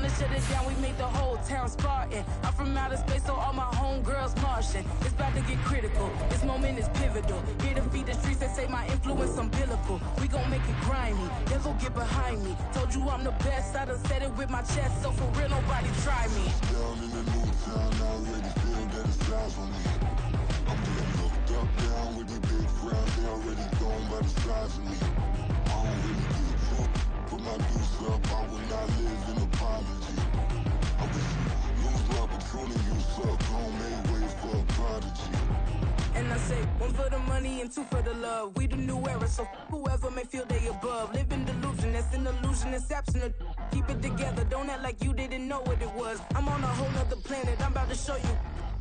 to shut it down, we made the whole town Spartan. I'm from outer space, so all my homegirls Martian. It's about to get critical, this moment is pivotal. Here to feed the streets, they say my influence umbilical. We gon' make it grimy, never get behind me. Told you I'm the best, I done said it with my chest, so for real, nobody try me. Down in the new town, I already feel that it's eyes on me. I'm getting looked up, down with the big crowd, they already gone by the size of me. I don't really give a fuck, put my deuce up, I will not live in apology. I wish you lose the opportunity, you suck, home made ways for a prodigy. And I say, one for the money and two for the love. We the new era, so whoever may feel they above. Live in delusion, that's an illusion, it's absent. Keep it together, don't act like you didn't know what it was. I'm on a whole nother planet, I'm about to show you.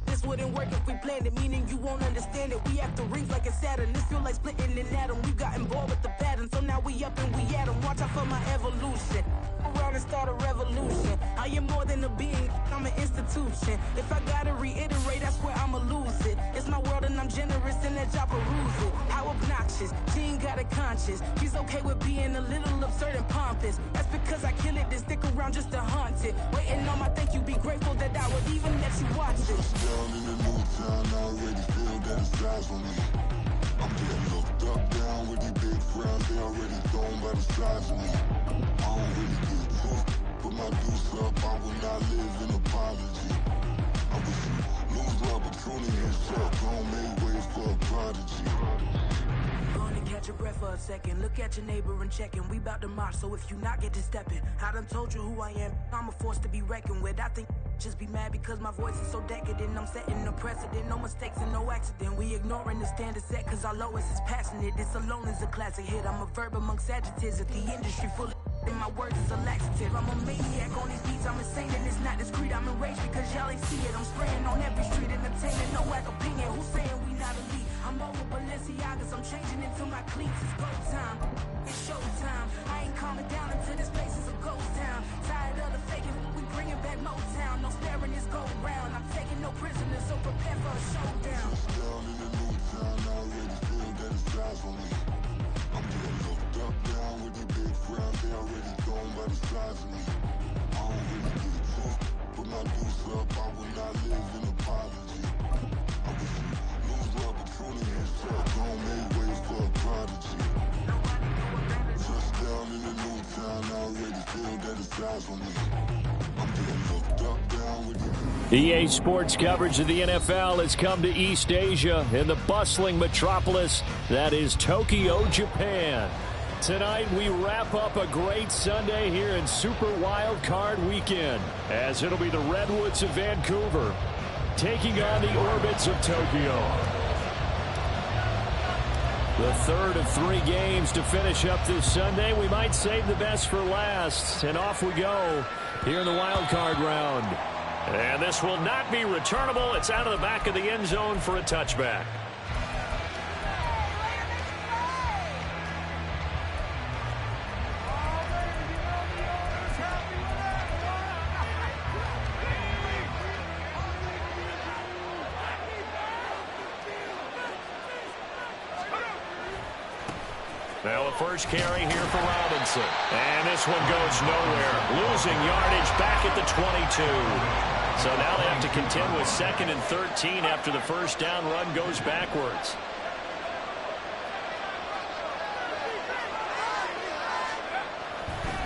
This wouldn't work if we planned it, meaning you won't understand it. We after rings like a Saturn, this feel like splitting an atom. We got involved with the pattern, so now we up and we at 'em. Watch out for my evolution. Around and start a revolution. I am more than a being, I'm an institution. If I gotta reiterate, that's where I'ma lose it. It's my world and I'm generous and that y'all peruse it. How obnoxious, she ain't got a conscience. She's okay with being a little absurd and pompous. That's because I kill it, then stick around just to haunt it. Waiting on my thank you, be grateful that I would even let you watch it. Down in the new town, I already feel that it's eyes on me. I'm getting looked up, down with the big crowd, they already gone by the size of me. I don't really give a fuck, put my deuce up, I will not live in apology. I wish you lose the opportunity, you suck, home made ways for a prodigy. Gonna catch your breath for a second. Look at your neighbor and checking. We bout to march, so if you not get to stepping. I done told you who I am. I'm a force to be reckoned with. I think just be mad because my voice is so decadent. I'm setting a precedent. No mistakes and no accident. We ignoring the standard set cause our lowest is passionate. This alone is a classic hit. I'm a verb amongst adjectives. If the industry full of and my words is a laxative. I'm a maniac on these beats. I'm insane and it's not discreet. I'm enraged because y'all ain't see it. I'm spraying on every street, entertaining no whack opinion. Who's saying we not elite? I'm over Balenciagas. I'm changing into my cleats. It's go time. It's show time. I ain't calming down until this place is a ghost town. Tired of the faking. We bringing back Motown. No sparing this go round. I'm taking no prisoners, so prepare for a showdown. Down in the new town, I already feel that it's eyes on me. I'm getting looked up, down with the big crowd, they already gone by the size of me. I don't really give a fuck, put my deuce up, I will not live in apology. I wish you lose the opportunity, you suck, home made ways for a prodigy. Just down in the new town, I already feel that it's eyes on me. I'm getting looked up, down with the EA Sports coverage of the NFL has come to East Asia in the bustling metropolis that is Tokyo, Japan. Tonight we wrap up a great Sunday here in Super Wild Card Weekend as it'll be the Redwoods of Vancouver taking on the Orbits of Tokyo. The third of three games to finish up this Sunday. We might save the best for last, and off we go here in the wild card round. And this will not be returnable. It's out of the back of the end zone for a touchback. Now a first carry here for Robinson. And this one goes nowhere. Losing yardage back at the 22. So now they have to contend with 2nd and 13 after the first down run goes backwards.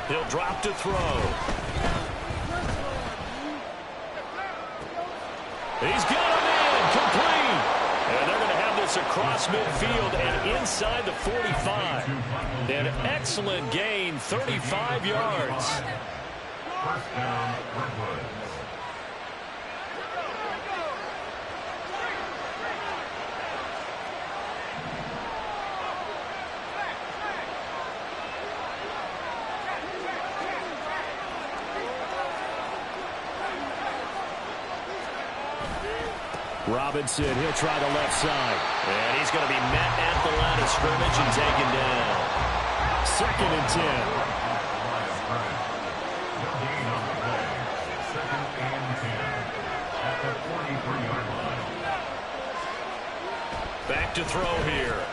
He'll drop to throw. He's got him in. Complete. And they're going to have this across midfield and inside the 45. An excellent gain, 35 yards. First down, Redwoods. Robinson, he'll try the left side. And he's going to be met at the line of scrimmage and taken down. 2nd and 10. Back to throw here.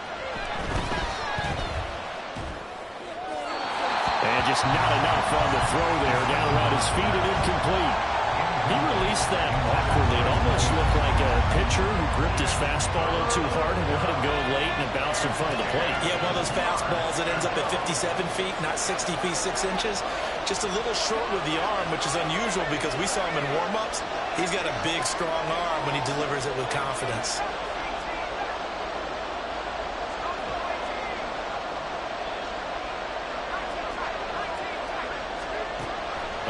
And just not enough on the throw there. Down around his feet and incomplete. He released that awkwardly. It almost looked like a pitcher who gripped his fastball a little too hard and let it go late, and it bounced in front of the plate. Yeah, one of those fastballs that ends up at 57 feet, not 60 feet, 6 inches. Just a little short with the arm, which is unusual because we saw him in warm-ups. He's got a big, strong arm when he delivers it with confidence.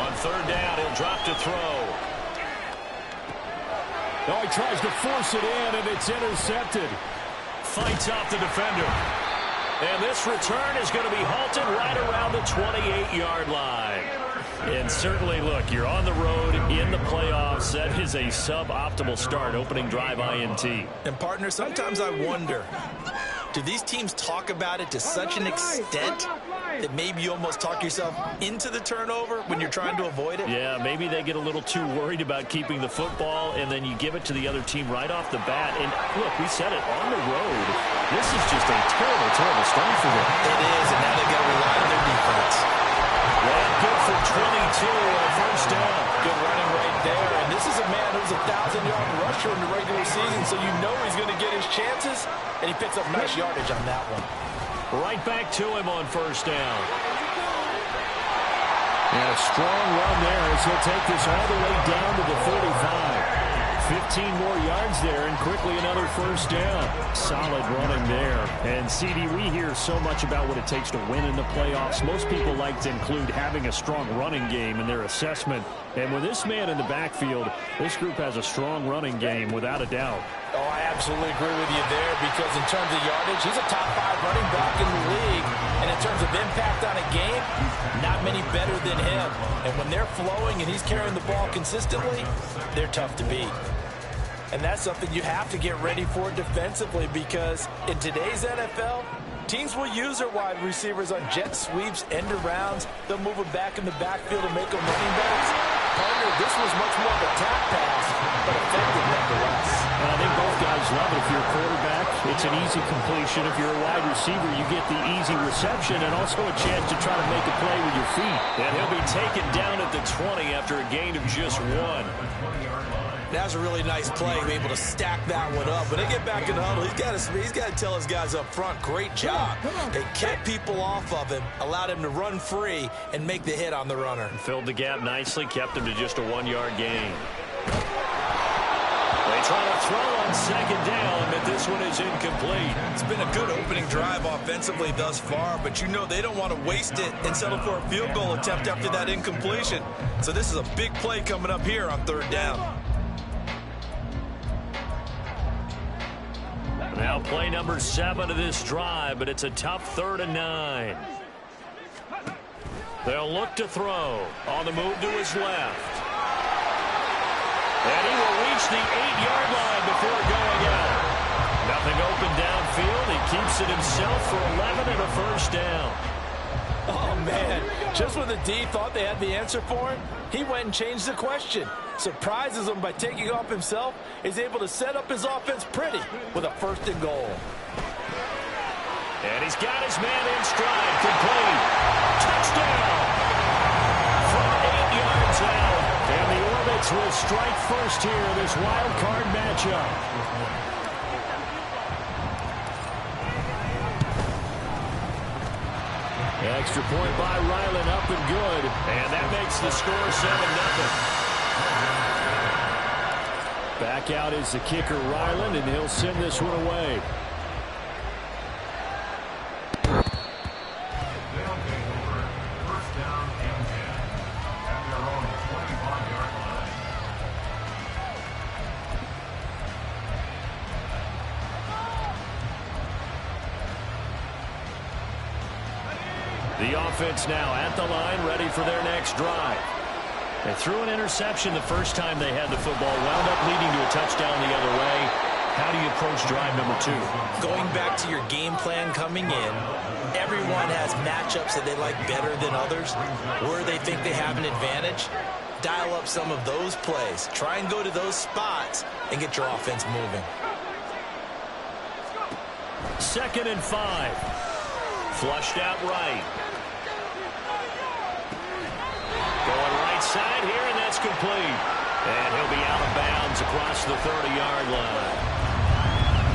On third down, he'll drop to throw. Oh, he tries to force it in, and it's intercepted. Fights off the defender. And this return is going to be halted right around the 28-yard line. And certainly, look, you're on the road in the playoffs. That is a suboptimal start, opening drive INT. And, partner, sometimes I wonder, do these teams talk about it to such an extent that maybe you almost talk yourself into the turnover when you're trying to avoid it? Yeah, maybe they get a little too worried about keeping the football, and then you give it to the other team right off the bat. And, look, we said it, on the road, this is just a terrible, terrible start for them. It is, and now they've got to rely on their defense. Well, good for 22 on first down. Good running right there. And this is a man who's a 1,000-yard rusher in the regular season, so you know he's going to get his chances, and he picks up nice yardage on that one. Right back to him on first down. And a strong run there as he'll take this all the way down to the 45. 15 more yards there, and quickly another first down. Solid running there. And, CD, we hear so much about what it takes to win in the playoffs. Most people like to include having a strong running game in their assessment. And with this man in the backfield, this group has a strong running game, without a doubt. Oh, I absolutely agree with you there, because in terms of yardage, he's a top 5 running back in the league. And in terms of impact on a game, not many better than him. And when they're flowing and he's carrying the ball consistently, they're tough to beat. And that's something you have to get ready for defensively, because in today's NFL, teams will use their wide receivers on jet sweeps, end arounds. They'll move them back in the backfield and make them running backs. Partner, this was much more of a tap pass, but effective nonetheless. I think both guys love it. If you're a quarterback, it's an easy completion. If you're a wide receiver, you get the easy reception and also a chance to try to make a play with your feet. And he'll be taken down at the 20 after a gain of just 1. That's a really nice play, be able to stack that one up. When they get back in the huddle, he's got to tell his guys up front, great job. They kept people off of him, allowed him to run free, and make the hit on the runner. Filled the gap nicely, kept him to just a 1-yard gain. They try to throw on second down, but this one is incomplete. It's been a good opening drive offensively thus far, but you know they don't want to waste it and settle for a field goal attempt after that incompletion. So this is a big play coming up here on third down. Now play number 7 of this drive, but it's a tough 3rd and 9. They'll look to throw. On the move to his left. And he will reach the 8-yard line before going out. Nothing open downfield. He keeps it himself for 11 and a first down. Oh, man. Just when the D thought they had the answer for him, he went and changed the question. Surprises him by taking off himself. He's able to set up his offense pretty with a 1st and goal. And he's got his man in stride. Complete. Touchdown. From 8 yards out. And the Orbits will strike first here in this wild card matchup. Extra point by Ryland, up and good. And that makes the score 7-0. Back out is the kicker, Ryland, and he'll send this one away. First down and 10 at their own 21-yard line. The offense now at the line, ready for their next drive. They threw an interception the first time they had the football, wound up leading to a touchdown the other way. How do you approach drive number 2? Going back to your game plan coming in, everyone has matchups that they like better than others. Where they think they have an advantage, dial up some of those plays. Try and go to those spots and get your offense moving. 2nd and 5. Flushed out right. side here, and that's complete. And he'll be out of bounds across the 30-yard line.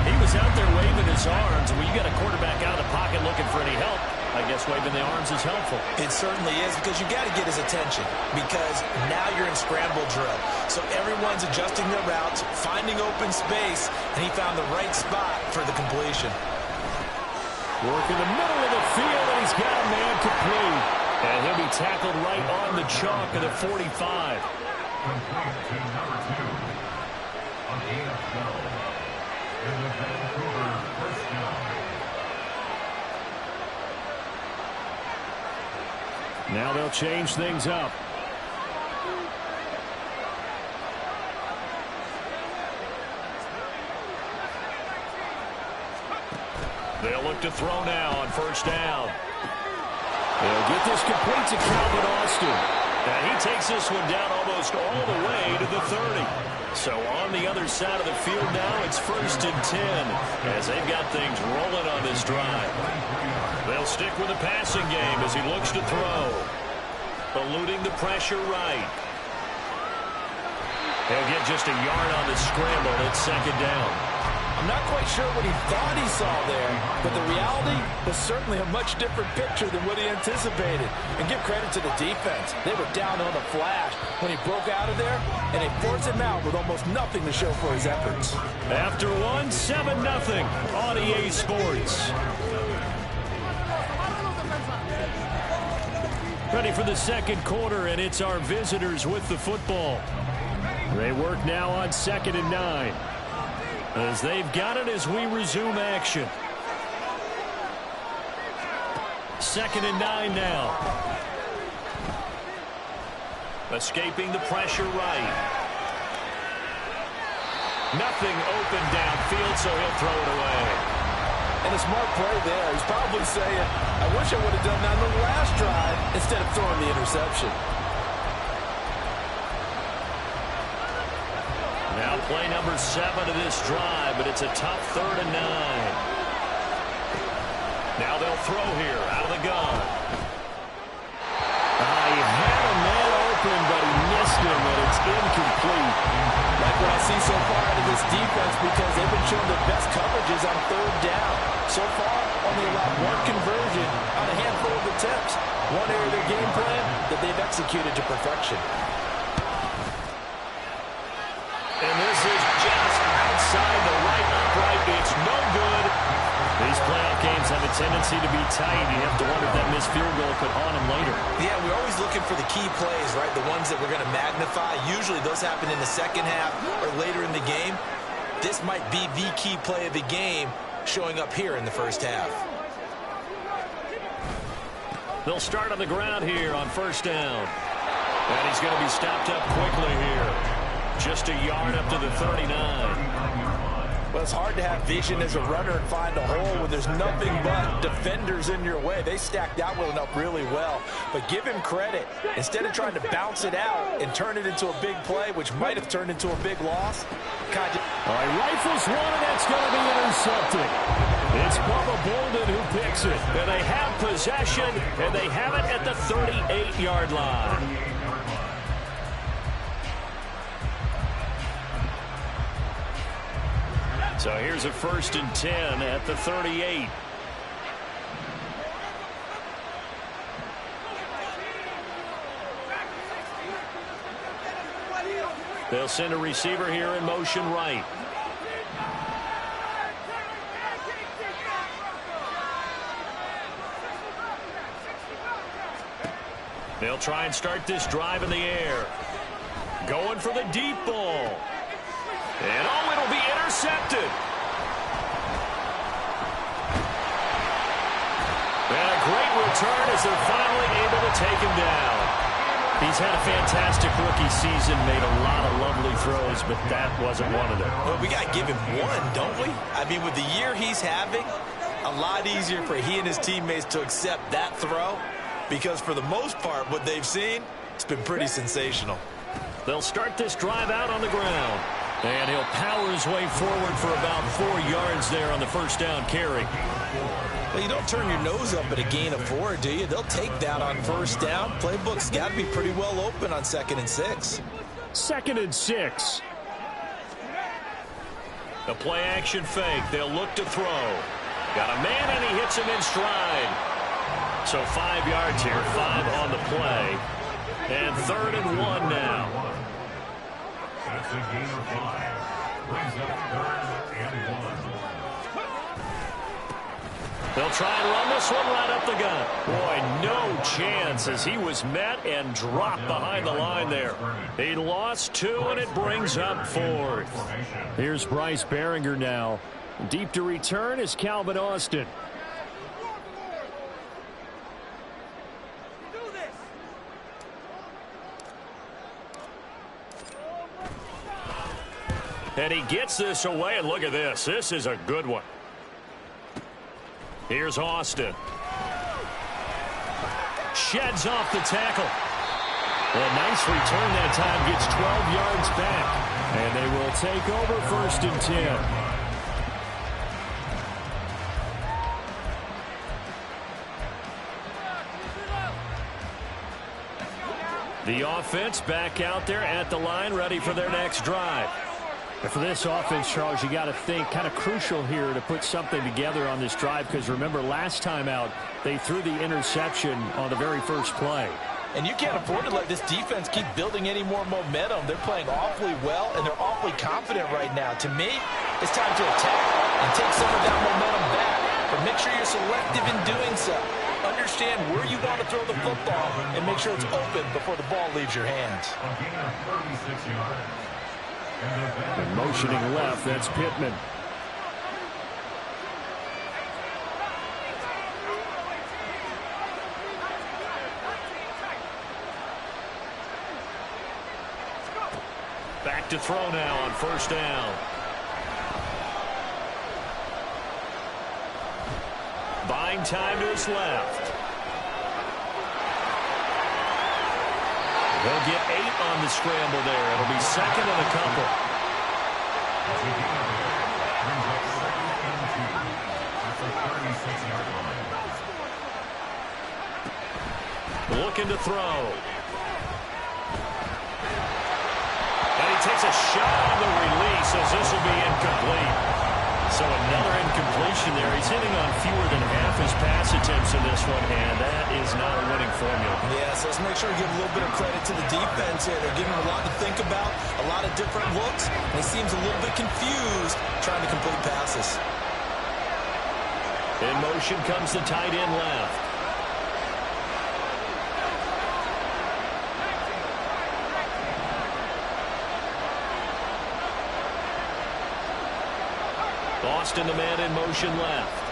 He was out there waving his arms. When you got a quarterback out of the pocket looking for any help, I guess waving the arms is helpful. It certainly is, because you got to get his attention, because now you're in scramble drill. So everyone's adjusting their routes, finding open space, and he found the right spot for the completion. Work in the middle of the field, and he's got a man complete. And he'll be tackled right on the chalk of the 45. Complete to number 2 on the NFL. In the Vancouver first down. Now they'll change things up. They'll look to throw now on first down. They'll get this complete to Calvin Austin. And he takes this one down almost all the way to the 30. So on the other side of the field now, it's 1st and 10 as they've got things rolling on this drive. They'll stick with the passing game as he looks to throw. Eluding the pressure right. He'll get just a yard on the scramble. It's 2nd down. I'm not quite sure what he thought he saw there, but the reality was certainly a much different picture than what he anticipated. And give credit to the defense. They were down on the flash when he broke out of there, and they forced him out with almost nothing to show for his efforts. After one, 7-0 on EA Sports. Ready for the second quarter, and it's our visitors with the football. They work now on 2nd and 9. As they've got it as we resume action. 2nd and 9 now. Escaping the pressure right. Nothing open downfield, so he'll throw it away. And a smart play there. He's probably saying, I wish I would have done that on the last drive instead of throwing the interception. Now play number 7 of this drive, but it's a tough 3rd and 9. Now they'll throw here out of the gun. He had a man open, but he missed him, and it's incomplete. Like what I see so far out of this defense, because they've been showing their best coverages on 3rd down. So far, only allowed 1 conversion on a handful of attempts. One area of their game plan that they've executed to perfection. And this is just outside the right upright. It's no good. These playoff games have a tendency to be tight. You have to wonder if that missed field goal could haunt him later. Yeah, we're always looking for the key plays, right? The ones that we're going to magnify. Usually those happen in the second half or later in the game. This might be the key play of the game showing up here in the first half. They'll start on the ground here on first down. And he's going to be stopped up quickly here. Just a yard up to the 39. Well, it's hard to have vision as a runner and find a hole when there's nothing but defenders in your way. They stacked that one up really well. But give him credit. Instead of trying to bounce it out and turn it into a big play, which might have turned into a big loss. All right, rifles one, and that's going to be intercepted. It's Bubba Bolden who picks it. And they have possession, and they have it at the 38-yard line. So here's a 1st and 10 at the 38. They'll send a receiver here in motion right. They'll try and start this drive in the air. Going for the deep ball. And oh, it'll be intercepted. And a great return as they're finally able to take him down. He's had a fantastic rookie season, made a lot of lovely throws, but that wasn't one of them. Well, we got to give him one, don't we? I mean, with the year he's having, a lot easier for he and his teammates to accept that throw, because for the most part, what they've seen, it's been pretty sensational. They'll start this drive out on the ground. And he'll power his way forward for about 4 yards there on the first down carry. Well, you don't turn your nose up at a gain of 4, do you? They'll take that on first down. Playbook's got to be pretty well open on 2nd and 6. 2nd and 6. The play action fake. They'll look to throw. Got a man, and he hits him in stride. So 5 yards here, 5 on the play. And 3rd and 1 now. That's a gain of 5. Brings up 3rd and 1. They'll try and run this one right up the gut. Boy, no chance as he was met and dropped behind the line there. He lost 2, and it brings up 4th. Here's Bryce Baringer now. Deep to return is Calvin Austin. And he gets this away, and look at this. This is a good one. Here's Austin. Sheds off the tackle. A nice return that time. Gets 12 yards back. And they will take over 1st and 10. The offense back out there at the line, ready for their next drive. And for this offense, Charles, you got to think kind of crucial here to put something together on this drive, because remember last time out they threw the interception on the very first play. And you can't afford to let this defense keep building any more momentum. They're playing awfully well, and they're awfully confident right now. To me, it's time to attack and take some of that momentum back. But make sure you're selective in doing so. Understand where you want to throw the football and make sure it's open before the ball leaves your hands. A gain of 36 yards. And motioning left, that's Pittman. Back to throw now on 1st down. Buying time to his left. They'll get 8 on the scramble there. It'll be 2nd and a couple. Looking to throw. And he takes a shot on the release as this will be incomplete. So another incompletion there. He's hitting on fewer than half his pass attempts in this one, and that is not a winning formula. Yeah, so let's make sure we give a little bit of credit to the defense here. They're giving him a lot to think about, a lot of different looks, and he seems a little bit confused trying to complete passes. In motion comes the tight end left. Austin, the man in motion left.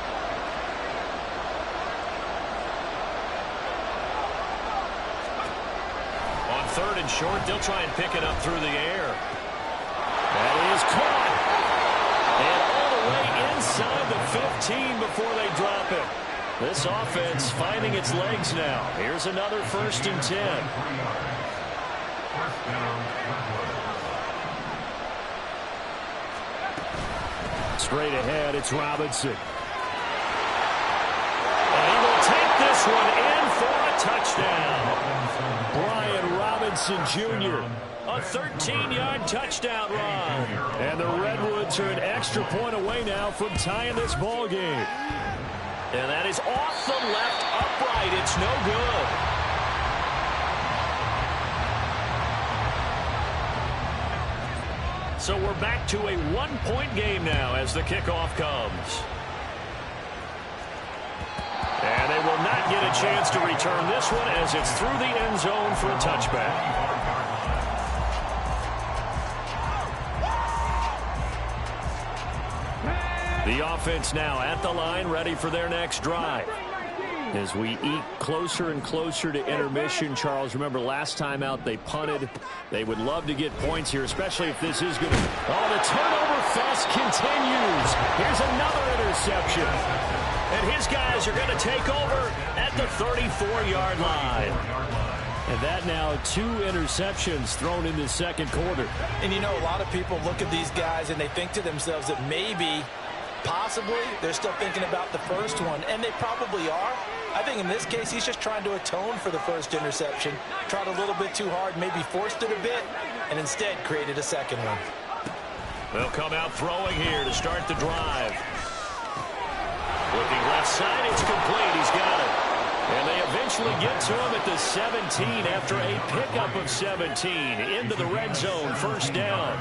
On 3rd and short, they'll try and pick it up through the air. That is caught. And all the way inside the 15 before they drop it. This offense finding its legs now. Here's another 1st and 10. First down. Straight ahead, it's Robinson. And he will take this one in for a touchdown. Brian Robinson Jr., a 13-yard touchdown run. And the Redwoods are an extra point away now from tying this ball game. And that is off the left upright. It's no good. So we're back to a 1-point game now as the kickoff comes. And they will not get a chance to return this one as it's through the end zone for a touchback. The offense now at the line, ready for their next drive. As we eat closer and closer to intermission, Charles, remember last time out they punted. They would love to get points here, especially if this is going to... Oh, the turnover fest continues. Here's another interception. And his guys are going to take over at the 34-yard line. And that now 2 interceptions thrown in the second quarter. And, you know, a lot of people look at these guys and they think to themselves that maybe, possibly, they're still thinking about the first one. And they probably are. I think in this case, he's just trying to atone for the first interception. Tried a little bit too hard, maybe forced it a bit, and instead created a second one. They'll come out throwing here to start the drive. Looking left side, it's complete. He's got it. And they eventually get to him at the 17 after a pickup of 17 into the red zone, first down.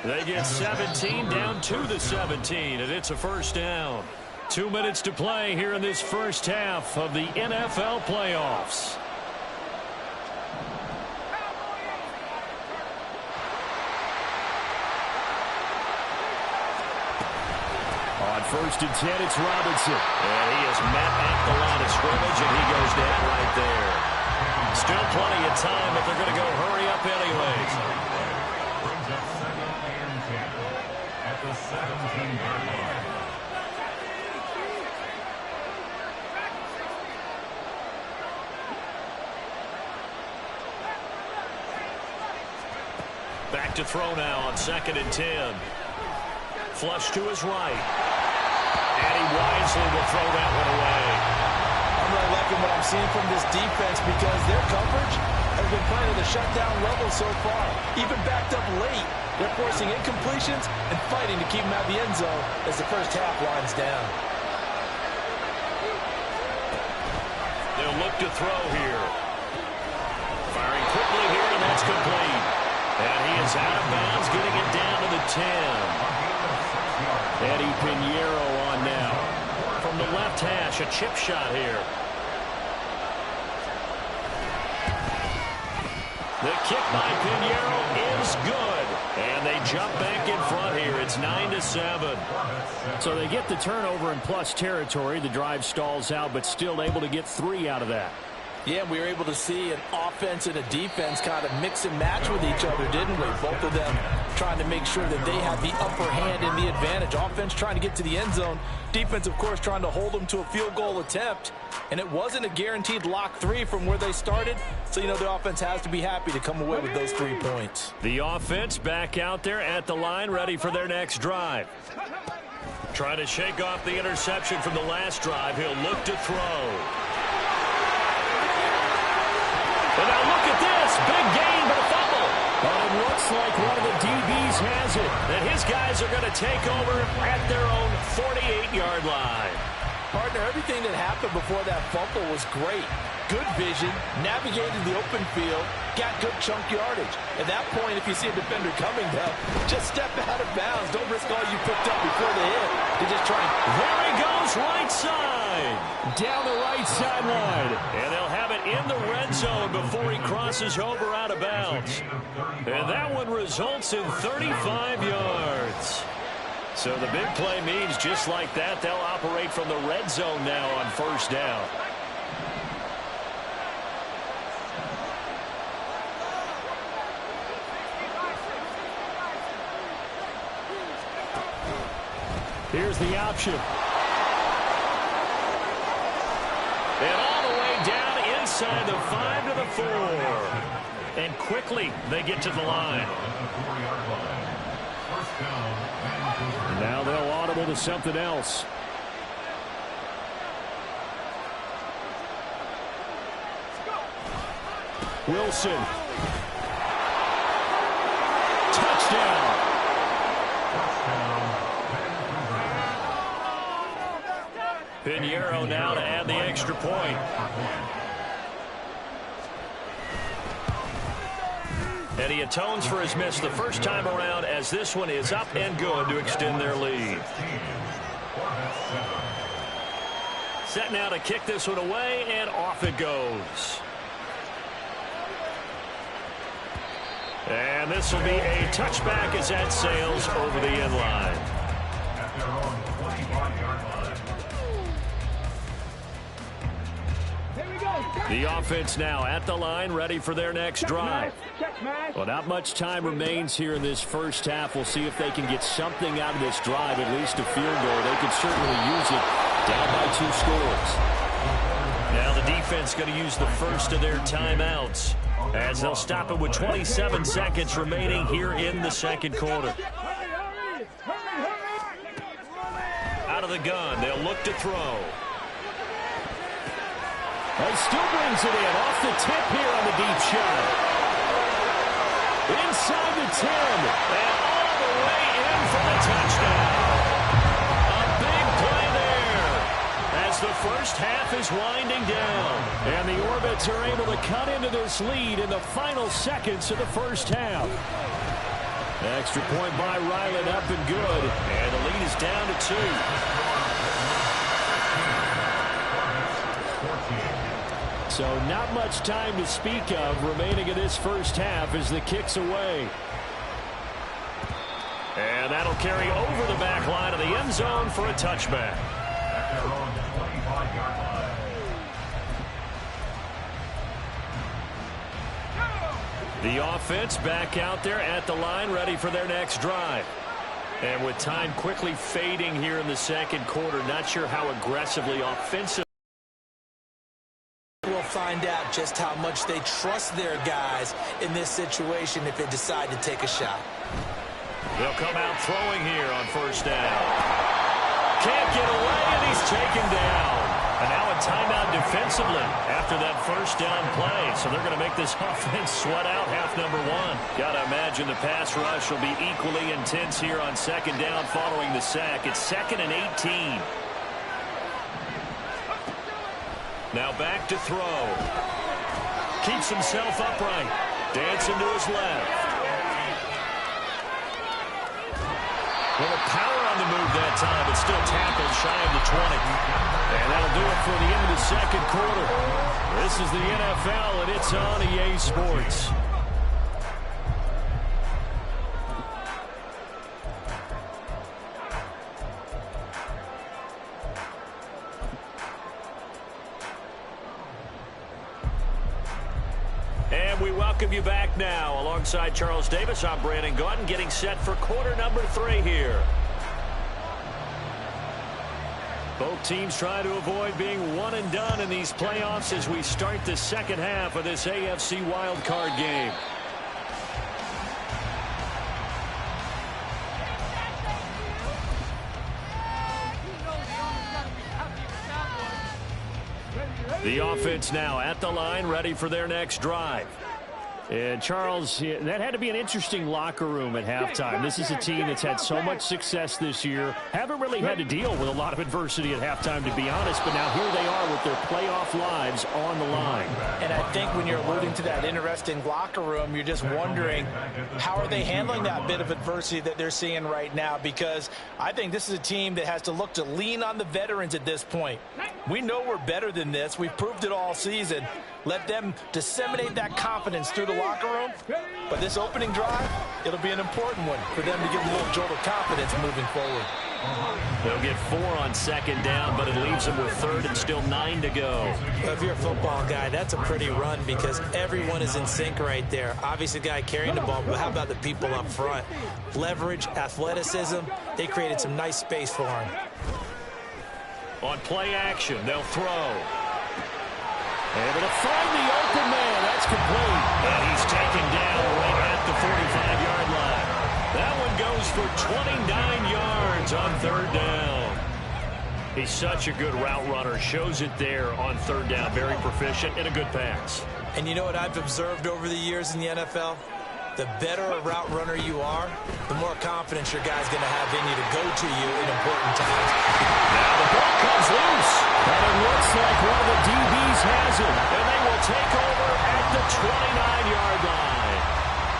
They get 17 down to the 17, and it's a first down. 2 minutes to play here in this first half of the NFL playoffs. On first and 10, it's Robinson. And he is met at the line of scrimmage, and he goes down right there. Still plenty of time, but they're going to go hurry up anyways. Brings up 2nd and 10 at the 17-yard line. Back to throw now on 2nd and 10. Flush to his right. And he wisely will throw that one away. I'm really liking what I'm seeing from this defense because their coverage has been playing at a shutdown level so far. Even backed up late, they're forcing incompletions and fighting to keep them out of the end zone as the first half winds down. They'll look to throw here. Firing quickly here, and that's complete. And he is out of bounds, getting it down to the 10. Eddie Pinheiro on now. From the left hash, a chip shot here. The kick by Pinheiro is good. And they jump back in front here. It's 9-7. So they get the turnover in plus territory. The drive stalls out, but still able to get 3 out of that. Yeah, we were able to see an offense and a defense kind of mix and match with each other, didn't we? Both of them trying to make sure that they have the upper hand and the advantage. Offense trying to get to the end zone. Defense, of course, trying to hold them to a field goal attempt. And it wasn't a guaranteed lock 3 from where they started. So, you know, the offense has to be happy to come away with those 3 points. The offense back out there at the line, ready for their next drive. Trying to shake off the interception from the last drive. He'll look to throw. And now look at this. Big gain, but a fumble. But it looks like one of the DBs has it. And his guys are going to take over at their own 48-yard line. Partner, everything that happened before that fumble was great. Good vision, navigated the open field, got good chunk yardage. At that point, if you see a defender coming down, just step out of bounds. Don't risk all you picked up before the hit. To just try. There he goes, right side. Down the right sideline. And they'll have it in the red zone before he crosses over out of bounds. And that one results in 35 yards. So the big play means just like that, they'll operate from the red zone now on first down. Here's the option. And all the way down inside the 5 to the 4. And quickly they get to the line. Now they'll audible to something else. Wilson. Touchdown. Pinheiro now to add the extra point. And he atones for his miss the first time around as this one is up and good to extend their lead. Set now to kick this one away, and off it goes. And this will be a touchback as that sails over the end line. At their own 25-yard line. The offense now at the line, ready for their next drive. Well, not much time remains here in this first half. We'll see if they can get something out of this drive, at least a field goal. They could certainly use it down by 2 scores. Now the defense going to use the first of their timeouts. as they'll stop it with 27 seconds remaining here in the second quarter. Out of the gun, they'll look to throw. He still brings it in off the tip here on the deep shot. Inside the 10 and all the way in for the touchdown. A big play there as the first half is winding down. And the Orbits are able to cut into this lead in the final seconds of the first half. Extra point by Ryland up and good. And the lead is down to 2. So not much time to speak of remaining in this first half as the kick's away. And that'll carry over the back line of the end zone for a touchback. The offense back out there at the line, ready for their next drive. And with time quickly fading here in the second quarter, not sure how aggressively offensive. We'll find out just how much they trust their guys in this situation if they decide to take a shot. They'll come out throwing here on first down. Can't get away, and he's taken down. And now a timeout defensively after that first down play. So they're going to make this offense sweat out half number 1. Got to imagine the pass rush will be equally intense here on second down following the sack. It's 2nd and 18. Now back to throw. Keeps himself upright. Dancing to his left. A little power on the move that time, but still tackled shy of the 20. And that'll do it for the end of the second quarter. This is the NFL, and it's on EA Sports. And we welcome you back now. Alongside Charles Davis, I'm Brandon Gaudin, getting set for quarter number 3 here. Both teams try to avoid being one and done in these playoffs as we start the second half of this AFC wildcard game. The offense now at the line, ready for their next drive. And Charles, that had to be an interesting locker room at halftime. This is a team that's had so much success this year. Haven't really had to deal with a lot of adversity at halftime, to be honest. But now here they are with their playoff lives on the line. And I think when you're alluding to that interesting locker room, you're just wondering how are they handling that bit of adversity that they're seeing right now? Because I think this is a team that has to look to lean on the veterans at this point. We know we're better than this. We've proved it all season. Let them disseminate that confidence through the locker room. But this opening drive, it'll be an important one for them to get a little jolt of confidence moving forward. They'll get 4 on second down, but it leaves them with 3rd and still 9 to go. Well, if you're a football guy, that's a pretty run because everyone is in sync right there. Obviously, the guy carrying the ball, but how about the people up front? Leverage, athleticism, they created some nice space for him. On play action, they'll throw. Able to find the open man. That's complete. And he's taken down right at the 45-yard line. That one goes for 29 yards on 3rd down. He's such a good route runner. Shows it there on 3rd down. Very proficient and a good pass. And you know what I've observed over the years in the NFL? The better a route runner you are, the more confidence your guy's going to have in you to go to you in important times. Now the ball comes loose. And it looks like one of the DBs has it. And they will take over at the 29-yard line.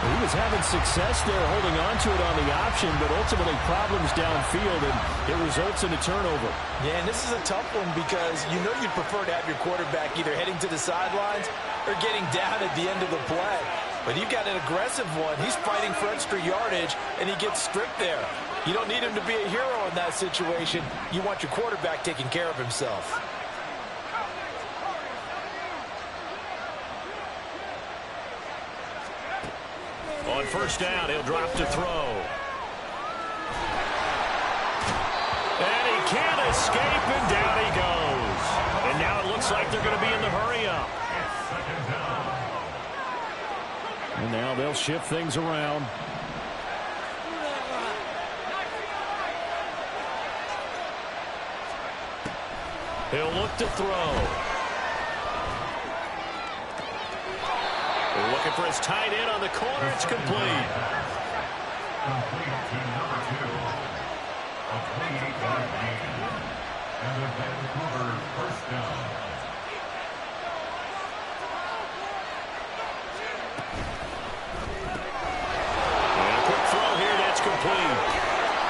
He was having success there holding on to it on the option, but ultimately problems downfield, and it results in a turnover. Yeah, and this is a tough one because you know you'd prefer to have your quarterback either heading to the sidelines or getting down at the end of the play. But you've got an aggressive one. He's fighting for extra yardage, and he gets stripped there. You don't need him to be a hero in that situation. You want your quarterback taking care of himself. On first down, he'll drop to throw. And he can't escape, and down he goes. And now it looks like they're going to be in the hurry-up. And now they'll shift things around. He'll look to throw. Looking for his tight end on the corner. It's complete. Complete to number 2. A 28-yard gain. And the Vancouver first down. And a quick throw here. That's complete.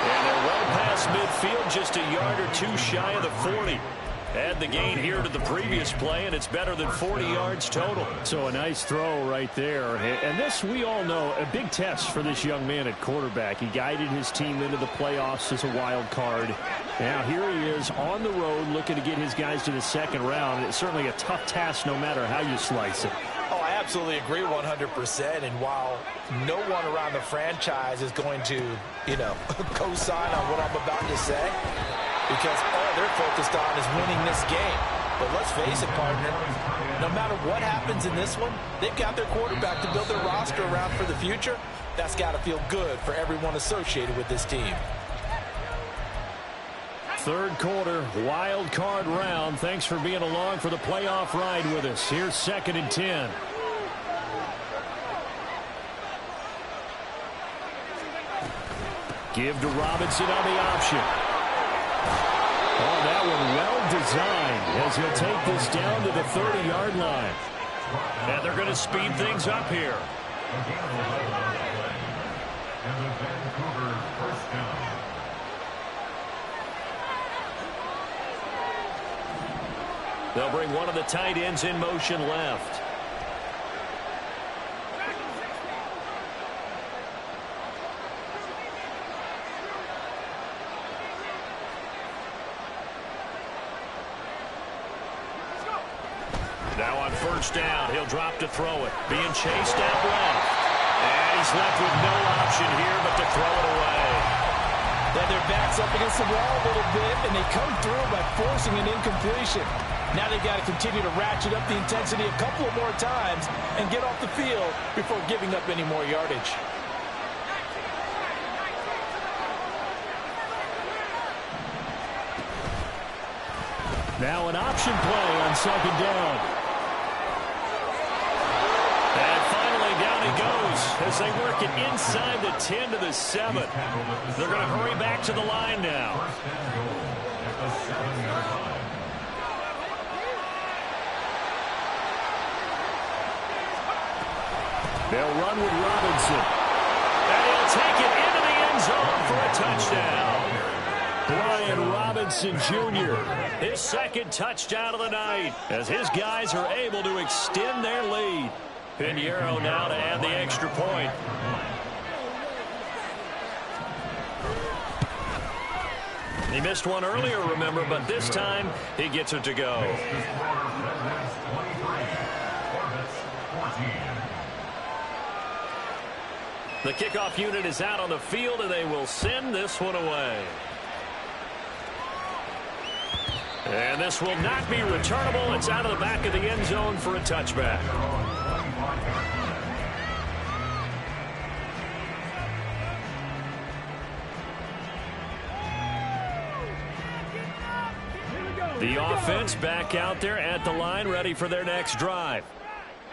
And they're well past midfield, just a yard or two shy of the 40. Add the gain here to the previous play, and it's better than 40 yards total. So a nice throw right there. And this, we all know, a big test for this young man at quarterback. He guided his team into the playoffs as a wild card. Now here he is on the road looking to get his guys to the second round. It's certainly a tough task no matter how you slice it. Oh, I absolutely agree 100%. And while no one around the franchise is going to, co-sign on what I'm about to say, because all they're focused on is winning this game. But let's face it, partner, no matter what happens in this one, they've got their quarterback to build their roster around for the future. That's got to feel good for everyone associated with this team. Third quarter, wild card round. Thanks for being along for the playoff ride with us. Here's 2nd and 10. Give to Robinson on the option. Oh, that one well designed as he'll take this down to the 30-yard line. And they're going to speed things up here. And the Vancouver first down. They'll bring one of the tight ends in motion left. Now on first down, he'll drop to throw it. Being chased out left. And he's left with no option here but to throw it away. Then their back's up against the wall a little bit, and they come through by forcing an incompletion. Now they've got to continue to ratchet up the intensity a couple of more times and get off the field before giving up any more yardage. Now an option play on second down. And finally down he goes as they work it inside the 10 to the 7. They're going to hurry back to the line now. They'll run with Robinson. And he'll take it into the end zone for a touchdown. Brian Robinson Jr., his second touchdown of the night, as his guys are able to extend their lead. Pinheiro now to add the extra point. He missed one earlier, remember, but this time he gets it to go. The kickoff unit is out on the field, and they will send this one away. And this will not be returnable. It's out of the back of the end zone for a touchback. The offense back out there at the line, ready for their next drive.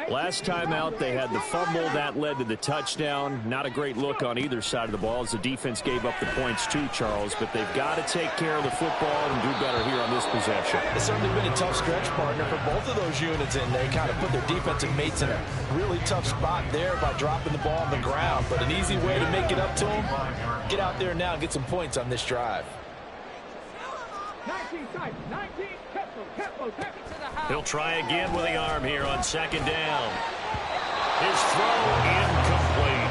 Last time out, they had the fumble. That led to the touchdown. Not a great look on either side of the ball as the defense gave up the points too, Charles. But they've got to take care of the football and do better here on this possession. It's certainly been a tough stretch, partner, for both of those units, and they kind of put their defensive mates in a really tough spot there by dropping the ball on the ground. But an easy way to make it up to them, get out there now and get some points on this drive. 19 side, 19, Kepler, take it to the house. He'll try again with the arm here on second down. His throw incomplete.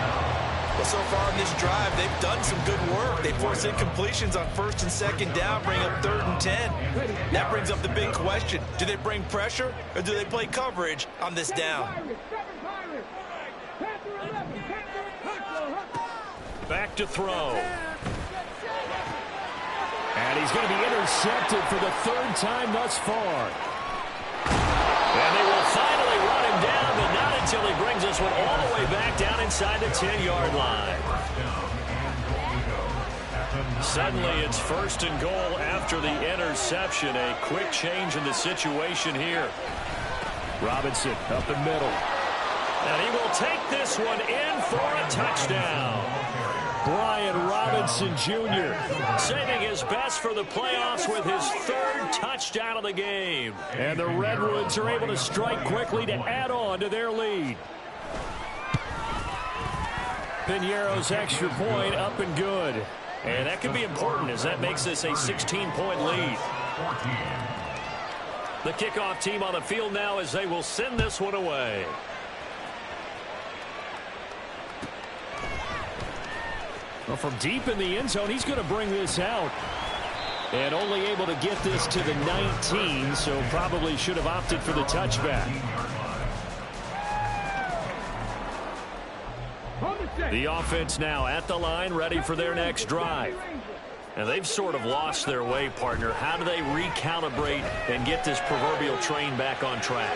Well, so far in this drive, they've done some good work. They force incompletions on first and second down, bring up 3rd and 10. That brings up the big question. Do they bring pressure or do they play coverage on this down? Back to throw. And he's going to be intercepted for the 3rd time thus far. And they will finally run him down, but not until he brings us this one all the way back down inside the 10-yard line. Suddenly it's 1st and goal after the interception. A quick change in the situation here. Robinson up the middle. And he will take this one in for a touchdown. Brian Robinson Jr. saving his best for the playoffs with his 3rd touchdown of the game. And the Redwoods are able to strike quickly to add on to their lead. Piñeiro's extra point up and good. And that could be important as that makes this a 16-point lead. The kickoff team on the field now as they will send this one away. Well, from deep in the end zone, he's going to bring this out. And only able to get this to the 19, so probably should have opted for the touchback. The offense now at the line, ready for their next drive. And they've sort of lost their way, partner. How do they recalibrate and get this proverbial train back on track?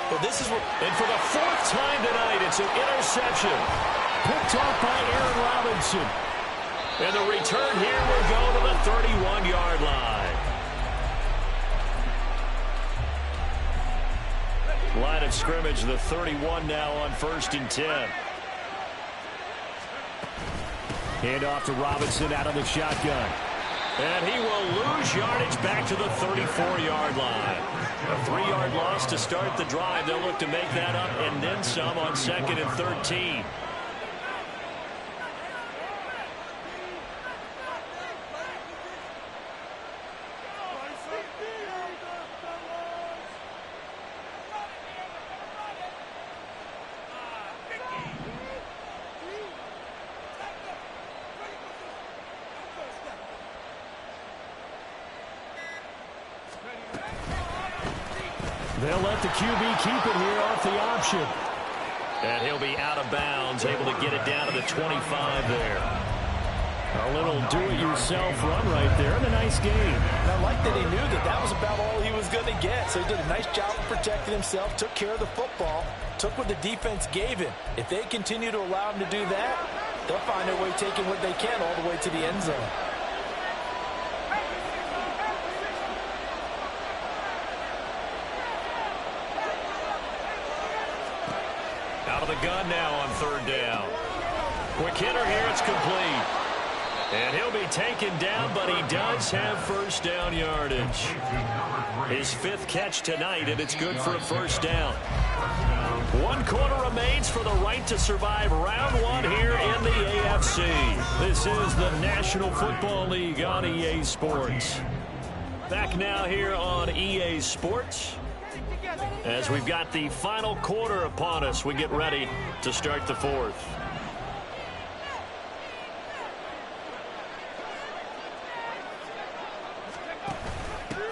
Well, this is what, and for the 4th time tonight, it's an interception. Picked off by Aaron Robinson. And the return here will go to the 31-yard line. Line of scrimmage, the 31 now on 1st and 10. Hand off to Robinson out of the shotgun. And he will lose yardage back to the 34-yard line. A 3-yard loss to start the drive. They'll look to make that up and then some on 2nd and 13. They'll let the QB keep it here off the option. And he'll be out of bounds, able to get it down to the 25 there. A little do-it-yourself run right there and a nice game. And I like that he knew that that was about all he was going to get. So he did a nice job of protecting himself, took care of the football, took what the defense gave him. If they continue to allow him to do that, they'll find their way taking what they can all the way to the end zone. Out of the gun now on 3rd down. Quick hitter here, it's complete. And he'll be taken down, but he does have 1st down yardage. His 5th catch tonight, and it's good for a 1st down. 1 quarter remains for the right to survive round 1 here in the AFC. This is the National Football League on EA Sports. Back now here on EA Sports. As we've got the final quarter upon us, we get ready to start the 4th.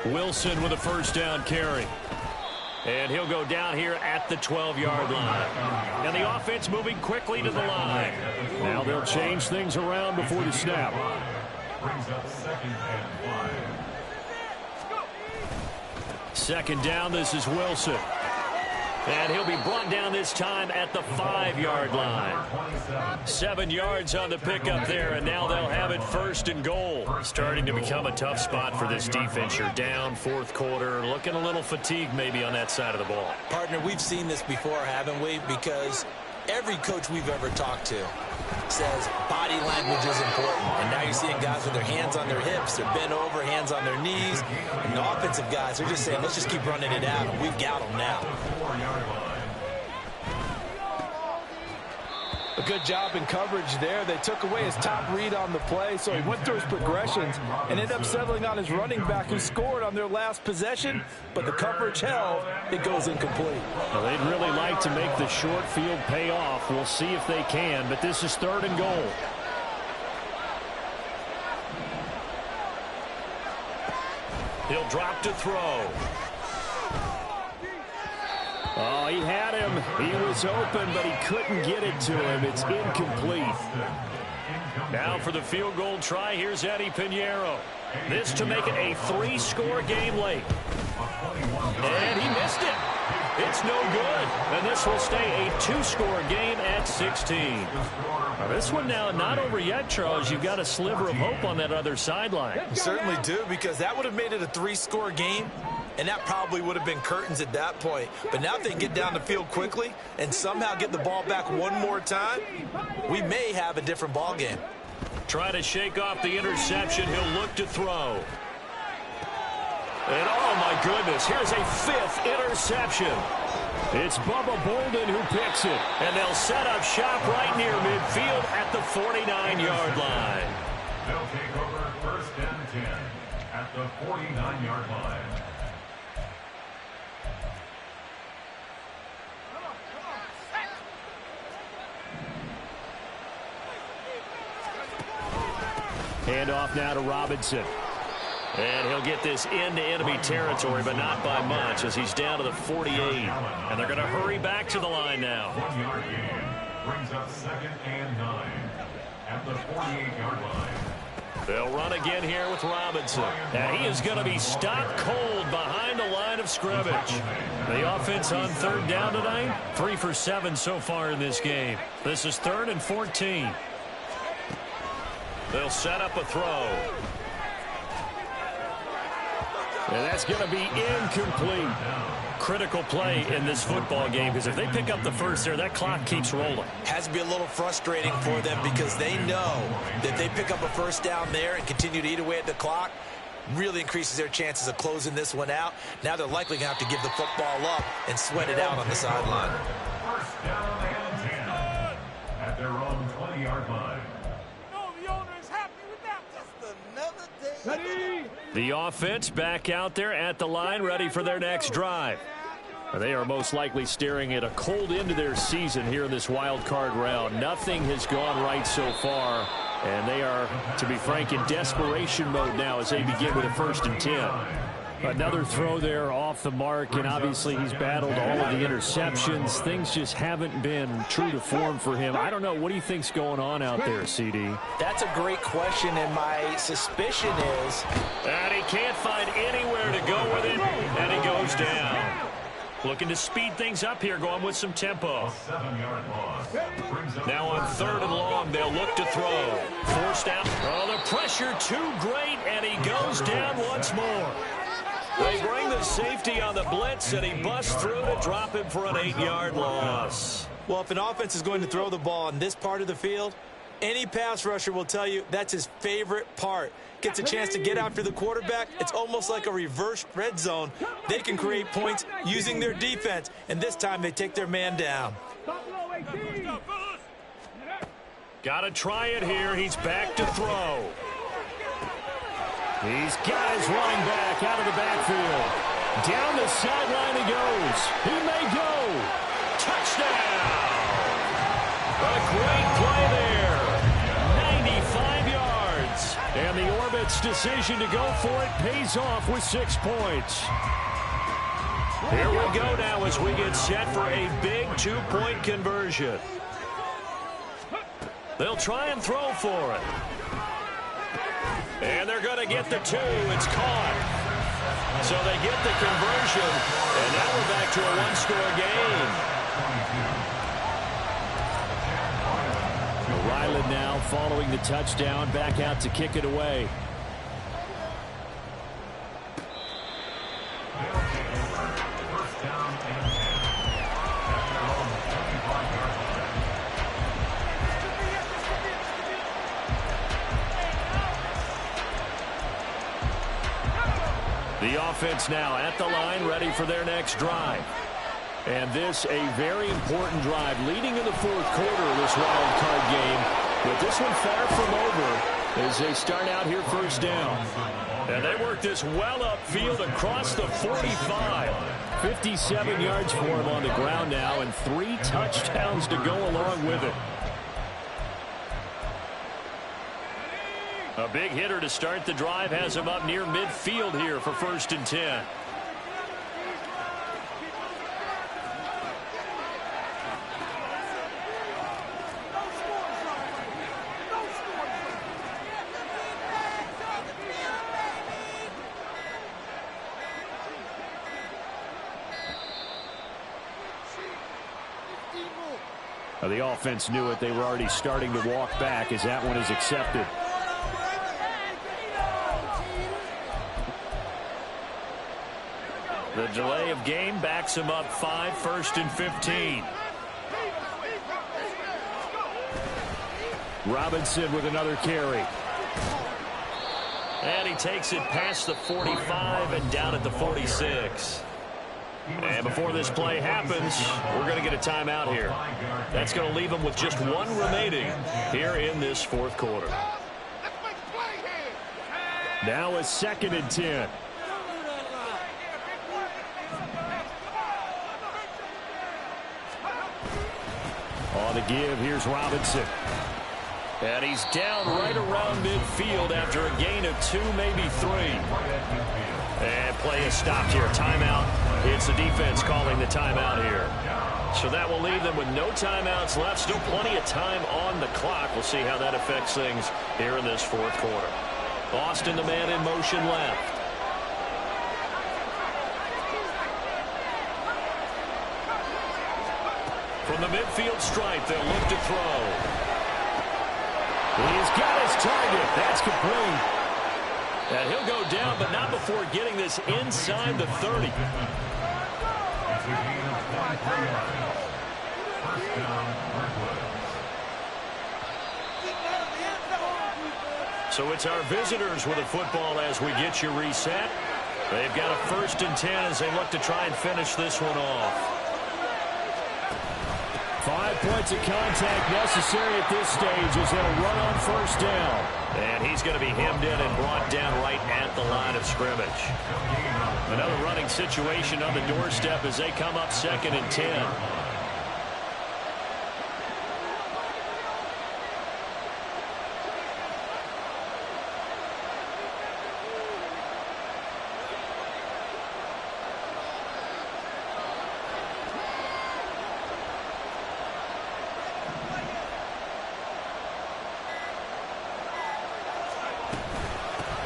Wilson with a 1st down carry. And he'll go down here at the 12-yard line. And the offense moving quickly to the line. Now they'll change things around before the snap. Brings up 2nd and 5. 2nd down, this is Wilson. And he'll be brought down this time at the 5-yard line. 7 yards on the pickup there, and now they'll have it 1st and goal. Starting to become a tough spot for this defense. You're down 4th quarter, looking a little fatigued maybe on that side of the ball. Partner, we've seen this before, haven't we? Because every coach we've ever talked to says body language is important. And now you're seeing guys with their hands on their hips, they're bent over, hands on their knees. And the offensive guys, they're just saying, let's just keep running it out, and we've got them now. A good job in coverage there. They took away his top read on the play, so he went through his progressions and ended up settling on his running back who scored on their last possession, but the coverage held. It goes incomplete. Well, they'd really like to make the short field pay off. We'll see if they can, but this is 3rd and goal. He'll drop to throw. Oh, he had him. He was open, but he couldn't get it to him. It's incomplete. Now for the field goal try, here's Eddie Piñeiro. This to make it a 3-score game late. And he missed it. It's no good. And this will stay a two-score game at 16. Now, this one now not over yet, Charles. You've got a sliver of hope on that other sideline. You certainly do, because that would have made it a three-score game, and that probably would have been curtains at that point. But now if they get down the field quickly and somehow get the ball back one more time, we may have a different ball game. Try to shake off the interception. He'll look to throw. And, oh, my goodness, here's a fifth interception. It's Bubba Bolden who picks it. And they'll set up shop right near midfield at the 49-yard line. They'll take over first and 10 at the 49-yard line. Hand off now to Robinson. And he'll get this into enemy territory, but not by much, as he's down to the 48. And they're going to hurry back to the line now. 1-yard gain brings up 2nd and 9 at the 48-yard line. They'll run again here with Robinson. And he is going to be stopped cold behind the line of scrimmage. The offense on third down tonight, 3 for 7 so far in this game. This is 3rd and 14. They'll set up a throw. And that's going to be incomplete. Critical play in this football game, because if they pick up the first there, that clock keeps rolling. Has to be a little frustrating for them, because they know that they pick up a first down there and continue to eat away at the clock, really increases their chances of closing this one out. Now they're likely going to have to give the football up and sweat it out on the sideline. First down and 10 at their own 20-yard line. The offense back out there at the line, ready for their next drive. They are most likely staring at a cold end to their season here in this wild card round. Nothing has gone right so far, and they are, to be frank, in desperation mode now as they begin with a 1st and 10. Another throw there off the mark, and obviously he's battled all of the interceptions. Things just haven't been true to form for him. I don't know. What do you think's going on out there, CD? That's a great question, and my suspicion is... And he can't find anywhere to go with it, and he goes down. Looking to speed things up here, going with some tempo. Now on 3rd and long, they'll look to throw. Forced out. Oh, the pressure too great, and he goes down once more. They bring the safety on the blitz, and he busts through to drop him for an 8-yard loss. Well, if an offense is going to throw the ball in this part of the field, any pass rusher will tell you that's his favorite part. Gets a chance to get after the quarterback. It's almost like a reverse red zone. They can create points using their defense, and this time they take their man down. Got to try it here. He's back to throw. He's got his running back out of the backfield. Down the sideline he goes. He may go. Touchdown. A great play there. 95 yards. And the Orbit's decision to go for it pays off with 6 points. Here we go now as we get set for a big 2-point conversion. They'll try and throw for it. And they're going to get the 2. It's caught. So they get the conversion. And now we're back to a 1-score game. Ryland now following the touchdown, back out to kick it away. First down and 10 at their own 25-yard line. The offense now at the line, ready for their next drive. And this a very important drive leading in the 4th quarter of this wild card game. But this one far from over as they start out here first down. And they work this well upfield across the 45. 57 yards for him on the ground now, and 3 touchdowns to go along with it. A big hitter to start the drive has him up near midfield here for 1st and 10. Well, the offense knew it. They were already starting to walk back as that one is accepted. The delay of game backs him up 5, 1st and 15. Robinson with another carry. And he takes it past the 45 and down at the 46. And before this play happens, we're going to get a timeout here. That's going to leave him with just one remaining here in this fourth quarter. Now a 2nd and 10. On the give, here's Robinson. And he's down right around midfield after a gain of 2, maybe 3. And play is stopped here. Timeout. It's the defense calling the timeout here. So that will leave them with no timeouts left. Still plenty of time on the clock. We'll see how that affects things here in this fourth quarter. Austin, the man in motion left. From the midfield stripe, they'll look to throw. He's got his target. That's complete. And he'll go down, but not before getting this inside the 30. So it's our visitors with the football as we get you reset. They've got a 1st and 10 as they look to try and finish this one off. 5 points of contact necessary at this stage as they'll run on 1st down. And he's going to be hemmed in and brought down right at the line of scrimmage. Another running situation on the doorstep as they come up 2nd and 10.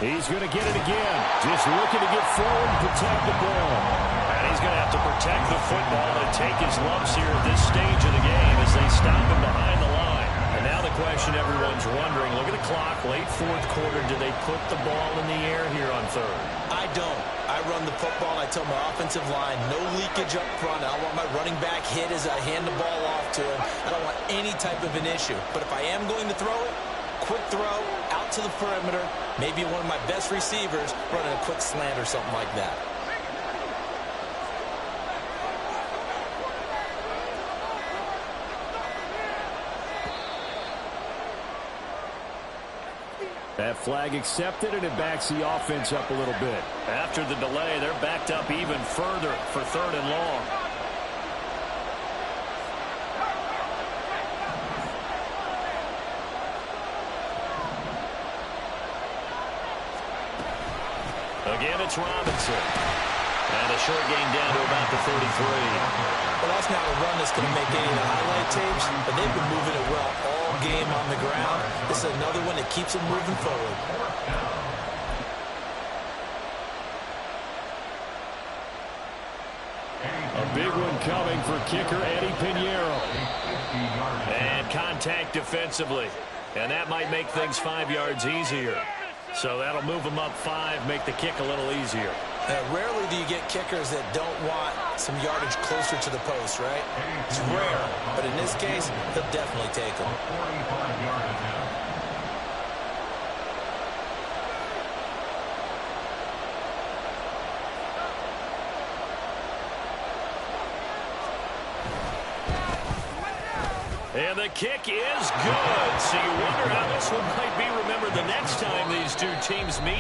He's going to get it again. Just looking to get forward and protect the ball. And he's going to have to protect the football and take his lumps here at this stage of the game as they stop him behind the line. And now the question everyone's wondering, look at the clock, late fourth quarter, do they put the ball in the air here on 3rd? I don't. I run the football. I tell my offensive line, no leakage up front. I don't want my running back hit as I hand the ball off to him. I don't want any type of an issue. But if I am going to throw it, quick throw, out to the perimeter, maybe one of my best receivers running a quick slant or something like that. That flag accepted, and it backs the offense up a little bit. After the delay, they're backed up even further for 3rd and long. Again, it's Robinson. And a short gain down to about the 33. Well, that's not a run that's going to make any of the highlight tapes, but they've been moving it well all game on the ground. This is another one that keeps them moving forward. A big one coming for kicker Eddie Pinheiro. And contact defensively. And that might make things 5 yards easier. So that'll move them up 5, make the kick a little easier. Rarely do you get kickers that don't want some yardage closer to the post, right? It's rare, but in this case, he'll definitely take them. And the kick is good. So you wonder how this one might be remembered the next time these two teams meet.